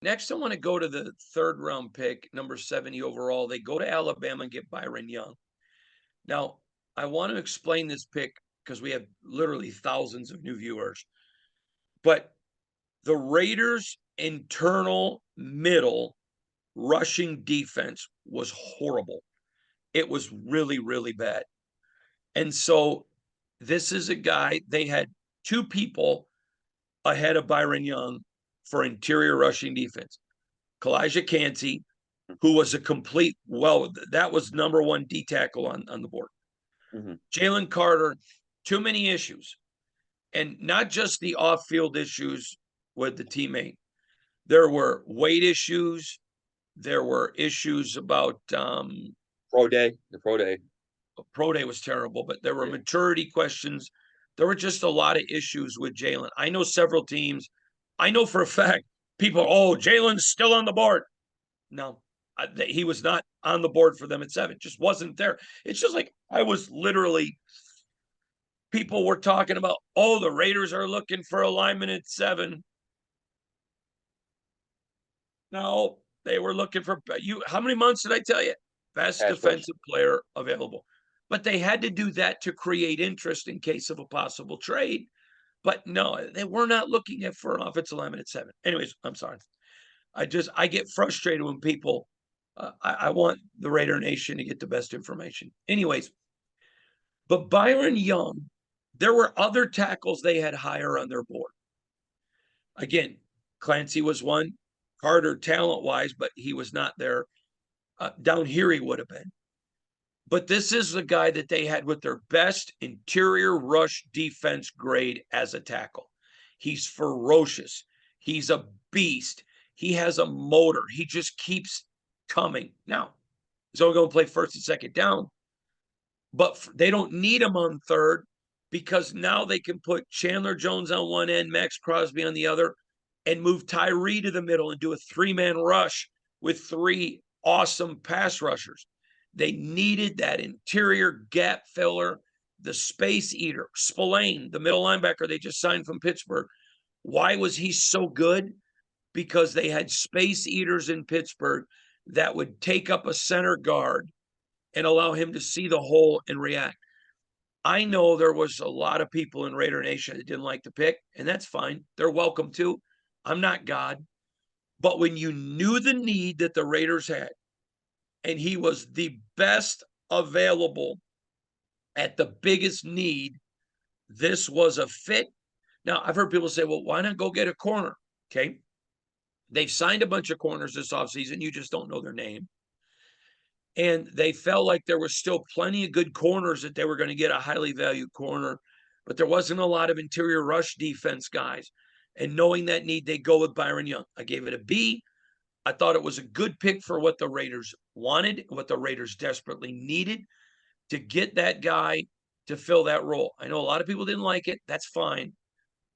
Next, I want to go to the third round pick, number 70 overall. They go to Alabama and get Byron Young. Now, I want to explain this pick because we have literally thousands of new viewers. But the Raiders' internal middle rushing defense was horrible. It was really, really bad. And so this is a guy, they had two people ahead of Byron Young for interior rushing defense. Kalijah Cansey, who was a complete, well, that was number one D tackle on the board. Mm-hmm. Jalen Carter, too many issues. And not just the off field issues with the teammate. There were weight issues. There were issues about The pro day. pro day was terrible, but there were Yeah. maturity questions. There were just a lot of issues with Jalen. I know several teams. I know for a fact people, oh, Jalen's still on the board. No, he was not on the board for them at 7. Just wasn't there. It's just like I was literally. People were talking about, oh, the Raiders are looking for a lineman at 7. No, they were looking for you. How many months did I tell you? Best Pass rush. defensive player available. But they had to do that to create interest in case of a possible trade. But no, they were not looking at for an offensive lineman at 7. Anyways, I'm sorry. I get frustrated when people. I want the Raider Nation to get the best information. Anyways, but Byron Young, there were other tackles they had higher on their board. Again, Clancy was one. Carter, talent wise, but he was not there. Down here, he would have been. But this is the guy that they had with their best interior rush defense grade as a tackle. He's ferocious. He's a beast. He has a motor. He just keeps coming. Now, he's only going to play first and second down, but they don't need him on third because now they can put Chandler Jones on one end, Max Crosby on the other, and move Tyree to the middle and do a 3-man rush with 3 awesome pass rushers. They needed that interior gap filler, the space eater. Spillane, the middle linebacker they just signed from Pittsburgh. Why was he so good? Because they had space eaters in Pittsburgh that would take up a center guard and allow him to see the hole and react. I know there was a lot of people in Raider Nation that didn't like the pick, and that's fine. They're welcome to. I'm not God. But when you knew the need that the Raiders had, and he was the best available at the biggest need, this was a fit. Now, I've heard people say, well, why not go get a corner? Okay. They've signed a bunch of corners this offseason. You just don't know their name. And they felt like there was still plenty of good corners that they were going to get a highly valued corner, but there wasn't a lot of interior rush defense guys. And knowing that need, they go with Byron Young. I gave it a B. I thought it was a good pick for what the Raiders wanted, what the Raiders desperately needed to get that guy to fill that role. I know a lot of people didn't like it. That's fine.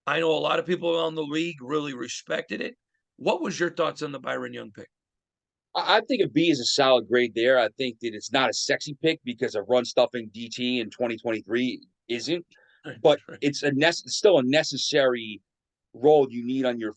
I know a lot of people around the league really respected it. What was your thoughts on the Byron Young pick? I think a B is a solid grade there. I think that it's not a sexy pick because a run stuffing DT in 2023 isn't, but it's still a necessary role you need on your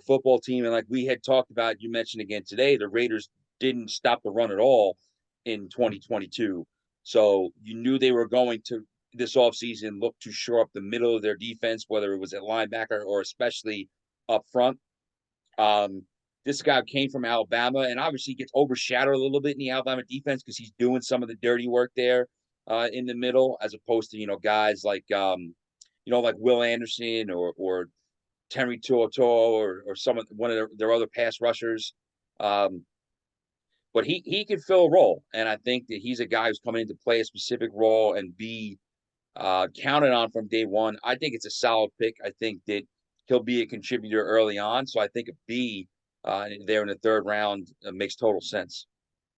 football team. And like we had talked about, you mentioned again today, the Raiders didn't stop the run at all in 2022. So you knew they were going to this offseason look to shore up the middle of their defense, whether it was at linebacker or especially up front. Um, this guy came from Alabama and obviously gets overshadowed a little bit in the Alabama defense because he's doing some of the dirty work there in the middle, as opposed to guys like like Will Anderson or Terry Tuoto or some of one of their other pass rushers. Um, but he can fill a role, and I think that he's a guy who's coming in to play a specific role and be counted on from day one. I think it's a solid pick. I think that he'll be a contributor early on. So I think a B there in the third round makes total sense.